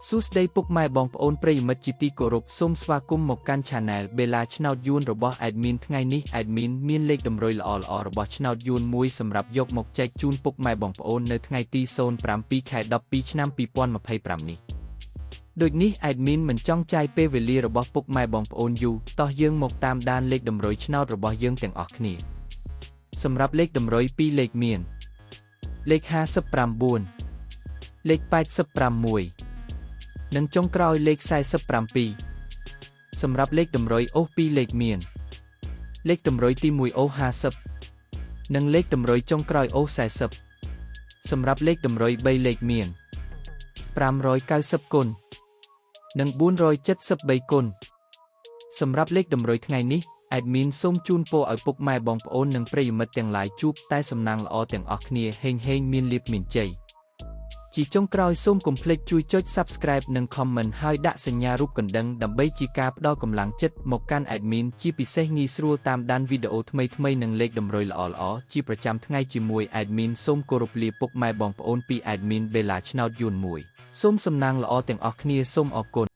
សួស្តីពុកម៉ែបងប្អូនប្រិយមិត្តជាទីគោរពសូមស្វាគមន៍មកកាន់ Channel Bella ឆ្នោតយួនរបស់ Admin ថ្ងៃនេះ Admin មានលេខតម្រុយល្អៗរបស់ឆ្នោតយួនមួយសម្រាប់យកមកចែកជូនពុកម៉ែបងប្អូននៅថ្ងៃទី07 ខែ 12 ឆ្នាំ 2025 នេះដូចនេះ Admin មិនចង់ចាយពេលវេលារបស់ពុកម៉ែបងប្អូនយូរតោះយើងមកតាមដានលេខតម្រុយឆ្នោតរបស់យើងទាំងអស់គ្នាសម្រាប់លេខតម្រុយ2លេខមានលេខ59លេខ86និងចុងក្រោយលេខ47សម្រាប់លេខតម្រុយអូស2លេខមានលេខតម្រុយទី1អូស50និងលេខតម្រុយចុងក្រោយអូស40សម្រាប់លេខតម្រុយ3លេខមាន590គុណនិង473គុណសម្រាប់លេខតម្រុយថ្ងៃនេះ Admin សូមជូនពរឲ្យពុកម៉ែបងប្អូននិងប្រិយមិត្តទាំងឡាយជួបតែសំណាងល្អទាំងអស់គ្នាហេងមានលាភមានជ័យជាចុងក្រោយសូមកុំភ្លេចជួយចុច Subscribe និង Comment ហើយដាក់សញ្ញារូបកណ្ដឹងដើម្បីជាការផ្ដល់កម្លាំងចិត្តមកកាន់ Admin ជាពិសេសងាយស្រួលតាមដានវីដេអូថ្មីៗនិងលេខតម្រុយល្អៗជាប្រចាំថ្ងៃជាមួយ Admin សូមគោរពលាពុកម៉ែបងប្អូនពី Admin Bella ឆ្នោតយួនមួយសូមសំណាងល្អទាំងអស់គ្នាសូមអរគុណ